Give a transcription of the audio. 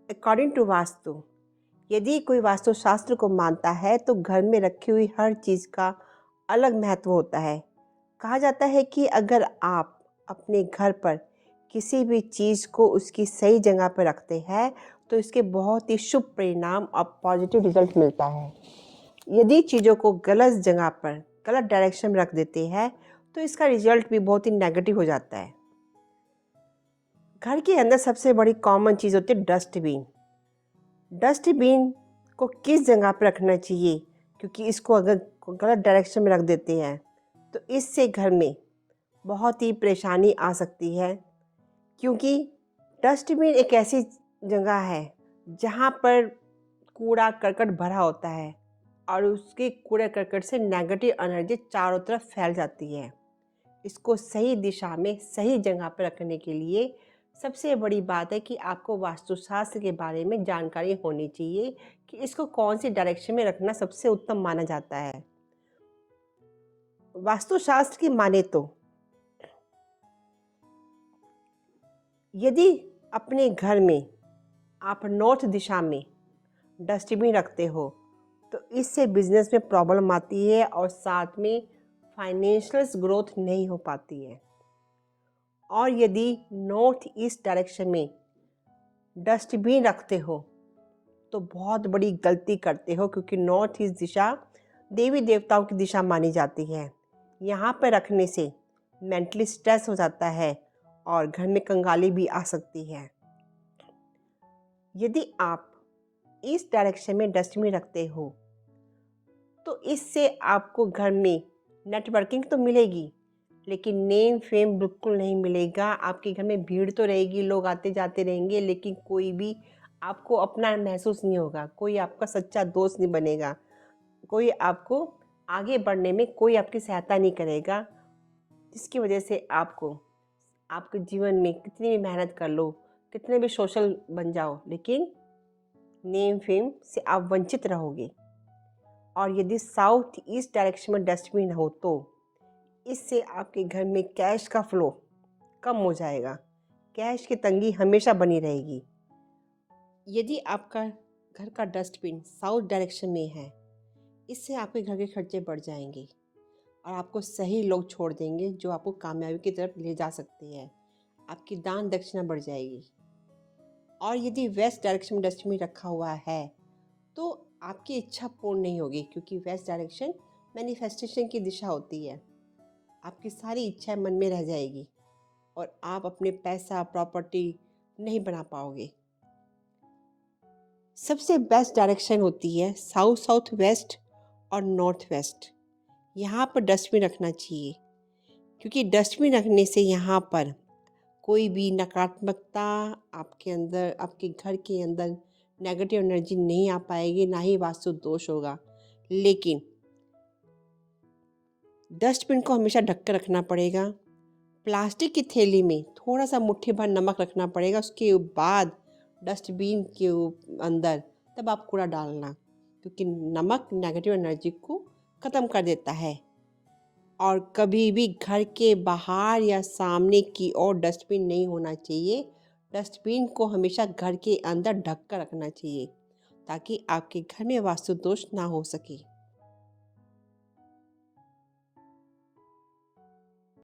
According to vastu, यदि कोई वास्तुशास्त्र को मानता है तो घर में रखी हुई हर चीज़ का अलग महत्व होता है। कहा जाता है कि अगर आप अपने घर पर किसी भी चीज़ को उसकी सही जगह पर रखते हैं तो इसके बहुत ही शुभ परिणाम और पॉजिटिव रिजल्ट मिलता है। यदि चीज़ों को गलत जगह पर गलत डायरेक्शन में रख देते हैं तो इसका रिजल्ट भी बहुत ही नेगेटिव हो जाता है। घर के अंदर सबसे बड़ी कॉमन चीज़ होती है डस्टबिन। डस्टबिन को किस जगह पर रखना चाहिए, क्योंकि इसको अगर गलत डायरेक्शन में रख देते हैं तो इससे घर में बहुत ही परेशानी आ सकती है। क्योंकि डस्टबिन एक ऐसी जगह है जहाँ पर कूड़ा करकट भरा होता है और उसके कूड़े करकट से नेगेटिव एनर्जी चारों तरफ फैल जाती है। इसको सही दिशा में सही जगह पर रखने के लिए सबसे बड़ी बात है कि आपको वास्तुशास्त्र के बारे में जानकारी होनी चाहिए कि इसको कौन सी डायरेक्शन में रखना सबसे उत्तम माना जाता है। वास्तुशास्त्र की माने तो यदि अपने घर में आप नॉर्थ दिशा में डस्टबिन रखते हो तो इससे बिजनेस में प्रॉब्लम आती है और साथ में फाइनेंशियल ग्रोथ नहीं हो पाती है। और यदि नॉर्थ ईस्ट डायरेक्शन में डस्टबिन रखते हो तो बहुत बड़ी गलती करते हो, क्योंकि नॉर्थ ईस्ट दिशा देवी देवताओं की दिशा मानी जाती है। यहाँ पर रखने से मेंटली स्ट्रेस हो जाता है और घर में कंगाली भी आ सकती है। यदि आप इस डायरेक्शन में डस्टबिन रखते हो तो इससे आपको घर में नेटवर्किंग तो मिलेगी लेकिन नेम फेम बिल्कुल नहीं मिलेगा। आपके घर में भीड़ तो रहेगी, लोग आते जाते रहेंगे, लेकिन कोई भी आपको अपना महसूस नहीं होगा, कोई आपका सच्चा दोस्त नहीं बनेगा, कोई आपको आगे बढ़ने में कोई आपकी सहायता नहीं करेगा। जिसकी वजह से आपको आपके जीवन में कितनी भी मेहनत कर लो, कितने भी सोशल बन जाओ, लेकिन नेम फेम से आप वंचित रहोगे। और यदि साउथ ईस्ट डायरेक्शन में डस्टबिन हो तो इससे आपके घर में कैश का फ्लो कम हो जाएगा, कैश की तंगी हमेशा बनी रहेगी। यदि आपका घर का डस्टबिन साउथ डायरेक्शन में है, इससे आपके घर के खर्चे बढ़ जाएंगे और आपको सही लोग छोड़ देंगे जो आपको कामयाबी की तरफ ले जा सकते हैं। आपकी दान दक्षिणा बढ़ जाएगी। और यदि वेस्ट डायरेक्शन में डस्टबिन रखा हुआ है तो आपकी इच्छा पूर्ण नहीं होगी, क्योंकि वेस्ट डायरेक्शन मैनिफेस्टेशन की दिशा होती है। आपकी सारी इच्छाएं मन में रह जाएगी और आप अपने पैसा प्रॉपर्टी नहीं बना पाओगे। सबसे बेस्ट डायरेक्शन होती है साउथ साउथ वेस्ट और नॉर्थ वेस्ट। यहाँ पर डस्टबिन रखना चाहिए, क्योंकि डस्टबिन रखने से यहाँ पर कोई भी नकारात्मकता आपके अंदर, आपके घर के अंदर नेगेटिव एनर्जी नहीं आ पाएगी, ना ही वास्तु दोष होगा। लेकिन डस्टबिन को हमेशा ढक कर रखना पड़ेगा। प्लास्टिक की थैली में थोड़ा सा मुट्ठी भर नमक रखना पड़ेगा, उसके बाद डस्टबिन के अंदर तब आप कूड़ा डालना, क्योंकि नमक नेगेटिव एनर्जी को ख़त्म कर देता है। और कभी भी घर के बाहर या सामने की ओर डस्टबिन नहीं होना चाहिए। डस्टबिन को हमेशा घर के अंदर ढक कर रखना चाहिए ताकि आपके घर में वास्तु दोष ना हो सके।